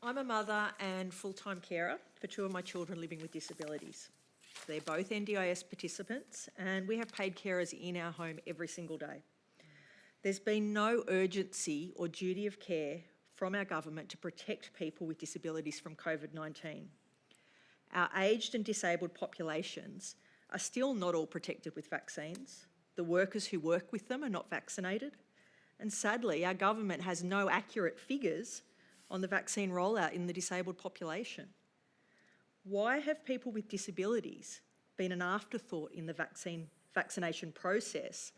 I'm a mother and full-time carer for two of my children living with disabilities. They're both NDIS participants and we have paid carers in our home every single day. There's been no urgency or duty of care from our government to protect people with disabilities from COVID-19. Our aged and disabled populations are still not all protected with vaccines. The workers who work with them are not vaccinated. And sadly, our government has no accurate figures on the vaccine rollout in the disabled population. Why have people with disabilities been an afterthought in the vaccination process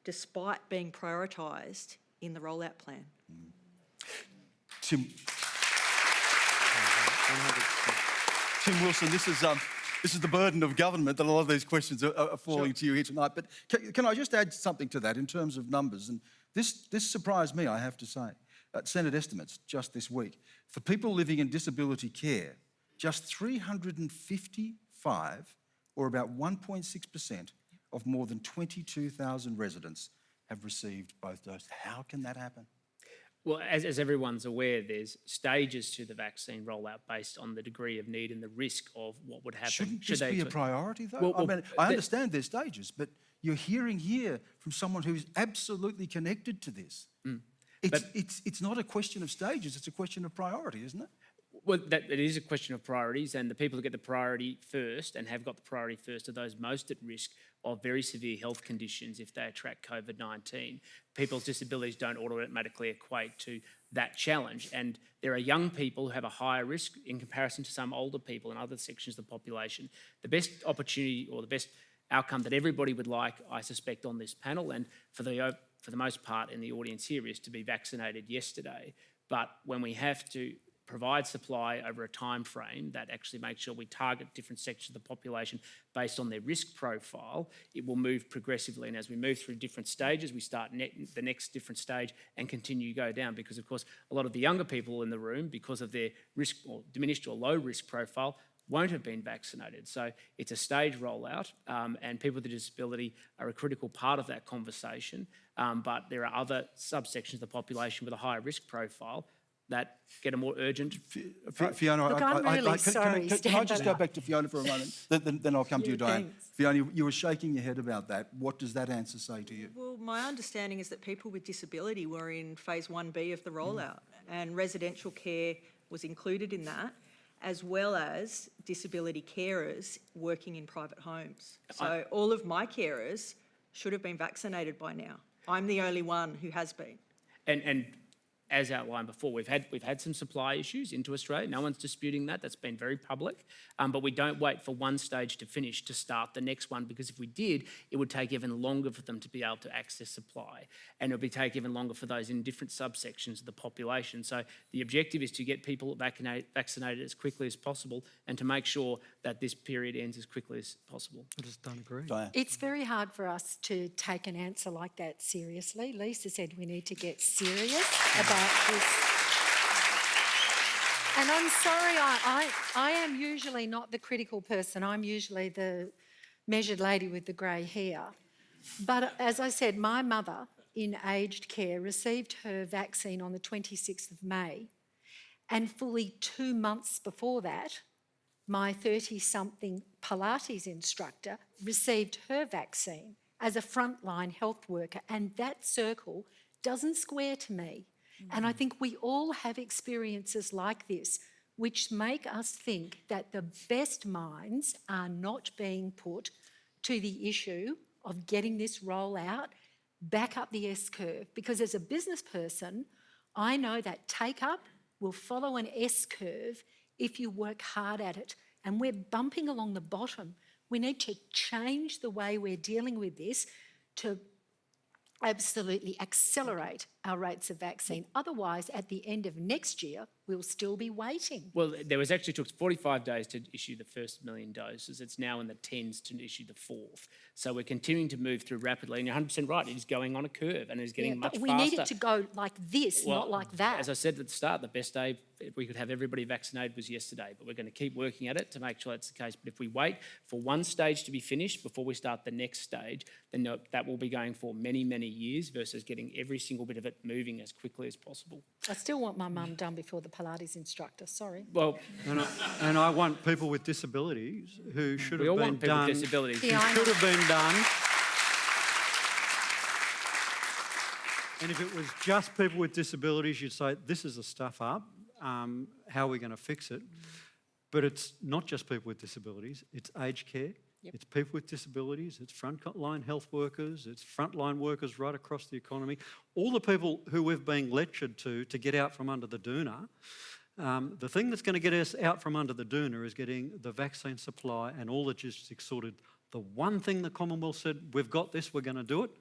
despite being prioritised in the rollout plan? Tim Wilson, this is the burden of government that a lot of these questions are falling to you here tonight. But can I just add something to that in terms of numbers? And this surprised me, I have to say. Senate estimates just this week. For people living in disability care, just 355, or about 1.6% of more than 22,000 residents have received both doses. How can that happen? Well, as everyone's aware, there's stages to the vaccine rollout based on the degree of need and the risk of what would happen. Shouldn't this be a priority, though? I understand there's stages, but you're hearing here from someone who's absolutely connected to this. It's not a question of stages, it's a question of priority, isn't it? Well, it is a question of priorities, and the people who get the priority first and have got the priority first are those most at risk of very severe health conditions if they attract COVID-19. People's disabilities don't automatically equate to that challenge, and there are young people who have a higher risk in comparison to some older people in other sections of the population. The best opportunity or the best outcome that everybody would like, I suspect, on this panel, and for the most part in the audience here, is to be vaccinated yesterday. But when we have to provide supply over a time frame that actually makes sure we target different sections of the population based on their risk profile, it will move progressively. And as we move through different stages, we start the next different stage and continue to go down, because of course a lot of the younger people in the room, because of their risk or diminished or low risk profile, won't have been vaccinated. So it's a stage rollout, and people with a disability are a critical part of that conversation. But there are other subsections of the population with a higher risk profile that get a more urgent... Fiona, Look, I'm really sorry. Can I just go back to Fiona for a moment? Then I'll come to you, Diane. Thanks. Fiona, you were shaking your head about that. What does that answer say to you? Well, my understanding is that people with disability were in phase 1B of the rollout, and residential care was included in that, as well as disability carers working in private homes. So all of my carers should have been vaccinated by now. I'm the only one who has been. And as outlined before, we've had some supply issues into Australia. No one's disputing that. That's been very public. But we don't wait for one stage to finish to start the next one, because if we did, it would take even longer for them to be able to access supply, and it would take even longer for those in different subsections of the population. So the objective is to get people vaccinated as quickly as possible and to make sure that this period ends as quickly as possible. I just don't agree. Diane. It's very hard for us to take an answer like that seriously. Lisa said we need to get serious about this. And I'm sorry, I am usually not the critical person. I'm usually the measured lady with the grey hair. But as I said, my mother in aged care received her vaccine on the 26th of May, and fully 2 months before that, my 30-something Pilates instructor received her vaccine as a frontline health worker, and that circle doesn't square to me. And I think we all have experiences like this which make us think that the best minds are not being put to the issue of getting this rollout back up the S-curve. Because as a business person, I know that take-up will follow an S-curve if you work hard at it. And we're bumping along the bottom. We need to change the way we're dealing with this to absolutely accelerate our rates of vaccine. Otherwise, at the end of next year, we'll still be waiting. Well, there was actually took 45 days to issue the first 1 million doses. It's now in the tens to issue the fourth. So we're continuing to move through rapidly. And you're 100% right, it is going on a curve and it is getting much faster. But we need it to go like this, not like that. As I said at the start, the best day we could have everybody vaccinated was yesterday, but we're going to keep working at it to make sure that's the case. But if we wait for one stage to be finished before we start the next stage, then that will be going for many, many years versus getting every single bit of it it moving as quickly as possible. I still want my mum done before the Pilates instructor, sorry. Well, And I want people with disabilities who should we have all been want people done. with disabilities. Yeah, I Should know. have been done. And if it was just people with disabilities, you'd say, this is a stuff up. How are we going to fix it? But it's not just people with disabilities, it's aged care, it's people with disabilities, it's frontline health workers, it's frontline workers right across the economy. All the people who we've been lectured to get out from under the doona. The thing that's going to get us out from under the doona is getting the vaccine supply and all logistics sorted. The one thing the Commonwealth said, we've got this, we're going to do it,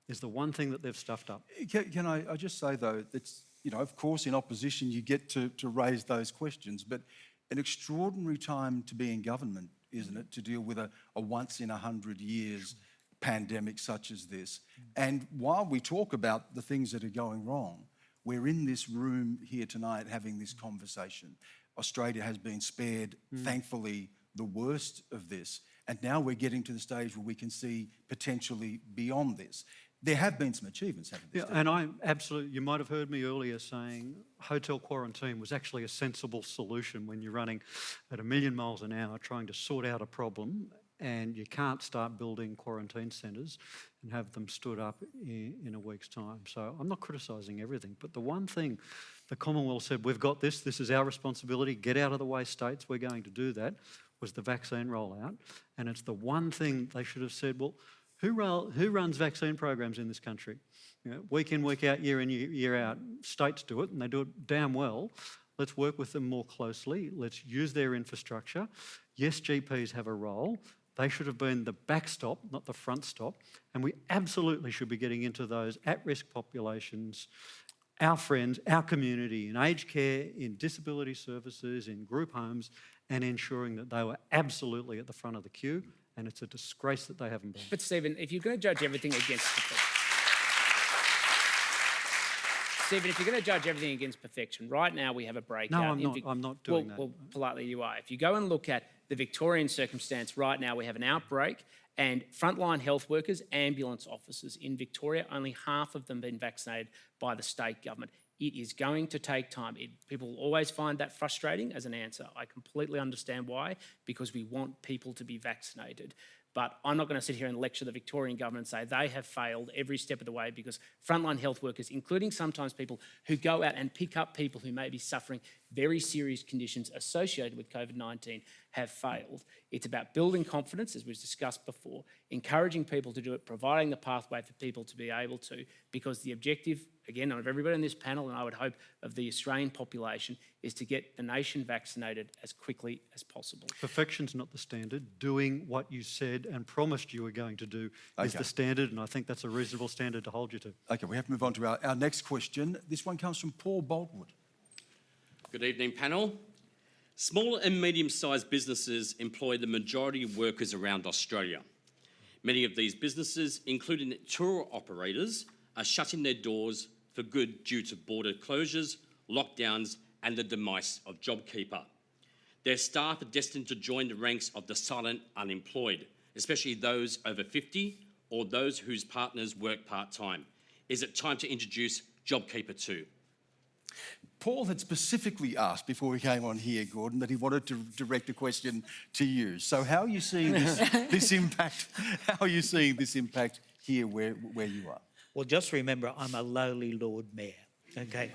is the one thing that they've stuffed up. Can I just say, though, that's, of course, in opposition, you get to raise those questions, but an extraordinary time to be in government, isn't it, to deal with a once in 100 years pandemic such as this. And while we talk about the things that are going wrong, we're in this room here tonight having this conversation. Australia has been spared, thankfully, the worst of this. And now we're getting to the stage where we can see potentially beyond this. There have been some achievements, haven't there? Yeah, and I absolutely, you might have heard me earlier saying hotel quarantine was actually a sensible solution when you're running at 1,000,000 miles an hour trying to sort out a problem, and you can't start building quarantine centres and have them stood up in a week's time. So I'm not criticising everything, but the one thing the Commonwealth said, we've got this is our responsibility, get out of the way states, we're going to do that, was the vaccine rollout. And it's the one thing they should have said, well, who runs vaccine programs in this country? Week in, week out, year in, year out. States do it, and they do it damn well. Let's work with them more closely. Let's use their infrastructure. Yes, GPs have a role. They should have been the backstop, not the front stop. And we absolutely should be getting into those at-risk populations, our friends, our community, in aged care, in disability services, in group homes, and ensuring that they were absolutely at the front of the queue. And it's a disgrace that they haven't been. But Stephen, if you're going to judge everything against perfection, right now we have a breakout. No, I'm not doing that. Well, politely you are. If you go and look at the Victorian circumstance right now, we have an outbreak, and frontline health workers, ambulance officers in Victoria, only half of them have been vaccinated by the state government. It is going to take time. People will always find that frustrating as an answer. I completely understand why, because we want people to be vaccinated. But I'm not going to sit here and lecture the Victorian government and say they have failed every step of the way, because frontline health workers, including sometimes people who go out and pick up people who may be suffering very serious conditions associated with COVID-19, have failed. It's about building confidence, as was discussed before, encouraging people to do it, providing the pathway for people to be able to, because the objective, again, of everybody on this panel, and I would hope of the Australian population, is to get the nation vaccinated as quickly as possible. Perfection's not the standard. Doing what you said and promised you were going to do is the standard, and I think that's a reasonable standard to hold you to. Okay, we have to move on to our next question. This one comes from Paul Boltwood. Good evening, panel. Small and medium-sized businesses employ the majority of workers around Australia. Many of these businesses, including tour operators, are shutting their doors for good due to border closures, lockdowns, and the demise of JobKeeper. Their staff are destined to join the ranks of the silent unemployed, especially those over 50 or those whose partners work part-time. Is it time to introduce JobKeeper 2? Paul had specifically asked before we came on here, Gordon, that he wanted to direct a question to you. So how are you seeing this impact? How are you seeing this impact here where you are? Well, just remember, I'm a lowly Lord Mayor. Okay,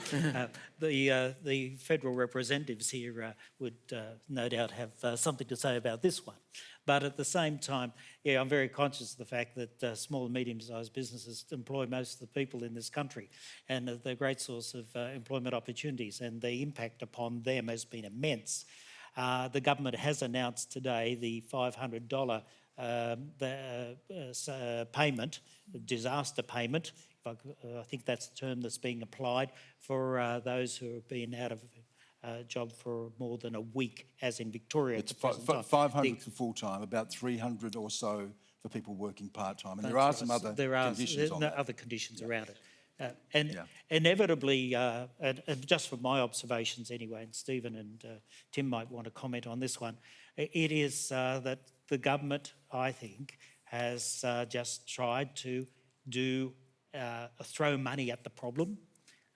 the federal representatives here would no doubt have something to say about this one. But at the same time, yeah, I'm very conscious of the fact that small and medium-sized businesses employ most of the people in this country, and they're a great source of employment opportunities, and the impact upon them has been immense. The government has announced today the $500 payment, disaster payment. I think that's the term that's being applied for those who have been out of job for more than a week, as in Victoria. It's 500 for full-time, about 300 or so for people working part-time. And there are some other conditions on that. Other conditions around it. Inevitably, and just from my observations anyway, and Stephen and Tim might want to comment on this one, it is that the government, I think, has just tried to do throw money at the problem.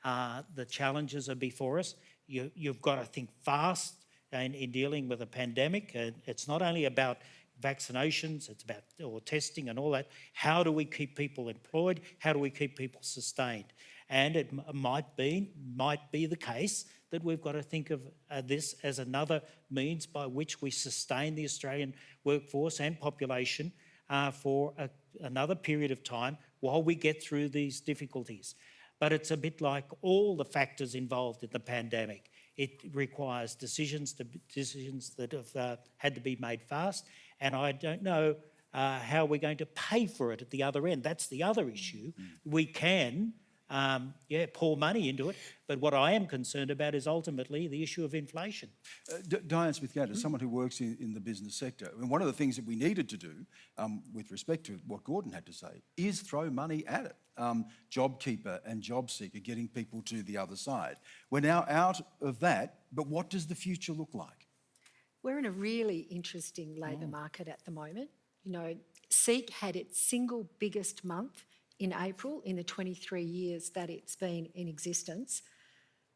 The challenges are before us. You've got to think fast in dealing with a pandemic. It's not only about vaccinations, it's about testing and all that. How do we keep people employed? How do we keep people sustained? And it might be the case that we've got to think of this as another means by which we sustain the Australian workforce and population for another period of time while we get through these difficulties. But it's a bit like all the factors involved in the pandemic. It requires decisions that have had to be made fast, and I don't know how we're going to pay for it at the other end. That's the other issue. We can, pour money into it, but what I am concerned about is ultimately the issue of inflation. Diane Smith-Gander, someone who works in the business sector, and one of the things that we needed to do, with respect to what Gordon had to say, is throw money at it. JobKeeper and JobSeeker, getting people to the other side. We're now out of that, but what does the future look like? We're in a really interesting labour market at the moment. You know, SEEK had its single biggest month in April in the 23 years that it's been in existence.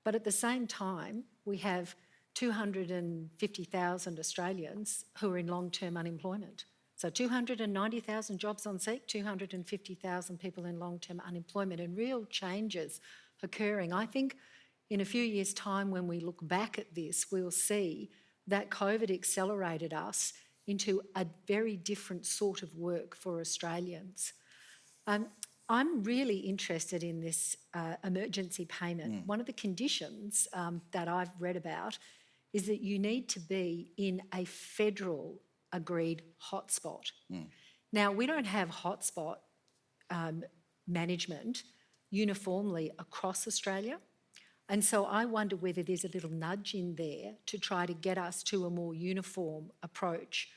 But at the same time, we have 250,000 Australians who are in long-term unemployment. So 290,000 jobs on SEEK, 250,000 people in long-term unemployment, and real changes occurring. I think in a few years' time, when we look back at this, we'll see that COVID accelerated us into a very different sort of work for Australians. I'm really interested in this emergency payment. One of the conditions that I've read about is that you need to be in a federal agreed hotspot. Now, we don't have hotspot management uniformly across Australia. And so I wonder whether there's a little nudge in there to try to get us to a more uniform approach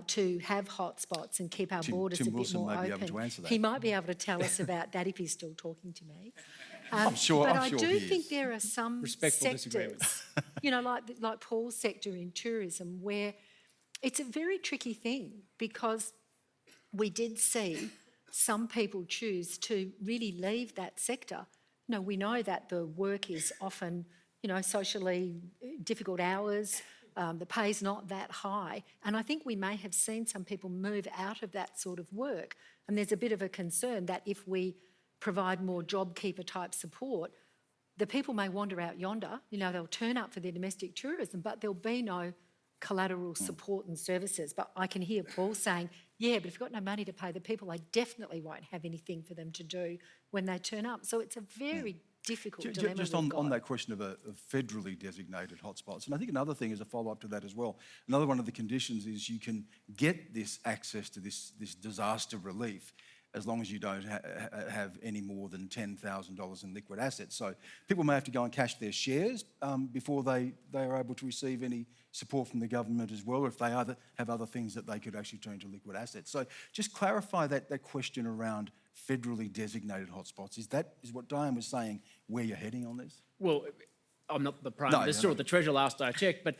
to have hotspots and keep our borders a bit more open. Able to answer that. He might be able to tell us about that if he's still talking to me. I'm sure. But I'm I sure do he think is. there are some Respectful disagreement. sectors, you know, like Paul's sector in tourism, where it's a very tricky thing because we did see some people choose to really leave that sector. No, we know that the work is often, you know, socially difficult hours, the pay's not that high. And I think we may have seen some people move out of that sort of work. And there's a bit of a concern that if we provide more JobKeeper type support, the people may wander out yonder, you know, they'll turn up for their domestic tourism, but there'll be no collateral support and services. But I can hear Paul saying, yeah, but if you've got no money to pay the people, I definitely won't have anything for them to do when they turn up. So it's a very difficult dilemma. Just on that question of federally designated hotspots, and I think another thing is a follow-up to that as well. Another one of the conditions is you can get this access to this disaster relief as long as you don't have any more than $10,000 in liquid assets. So people may have to go and cash their shares before they are able to receive any support from the government as well, or if they have other things that they could actually turn to liquid assets. So just clarify that question around federally designated hotspots. Is what Diane was saying where you're heading on this? Well, I'm not the Prime Minister or the Treasurer, last I checked, but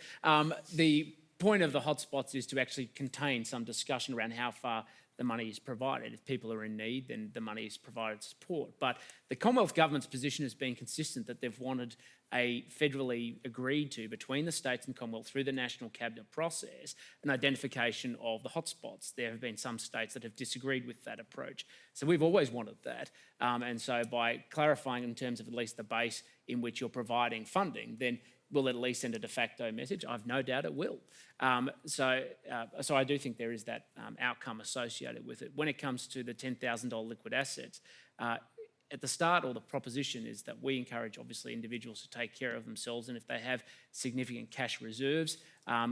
the point of the hotspots is to actually contain some discussion around how far the money is provided. If people are in need, then the money is provided support. But the Commonwealth Government's position has been consistent that they've wanted a federally agreed to between the states and Commonwealth through the National Cabinet process an identification of the hotspots. There have been some states that have disagreed with that approach. So we've always wanted that. And so by clarifying in terms of at least the base in which you're providing funding, then will it at least send a de facto message? I've no doubt it will. So I do think there is that outcome associated with it. When it comes to the $10,000 liquid assets, at the start, or the proposition is that we encourage, obviously, individuals to take care of themselves, and if they have significant cash reserves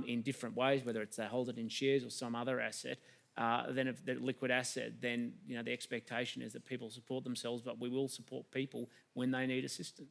in different ways, whether it's they hold it in shares or some other asset, then if the liquid asset, then the expectation is that people support themselves, but we will support people when they need assistance.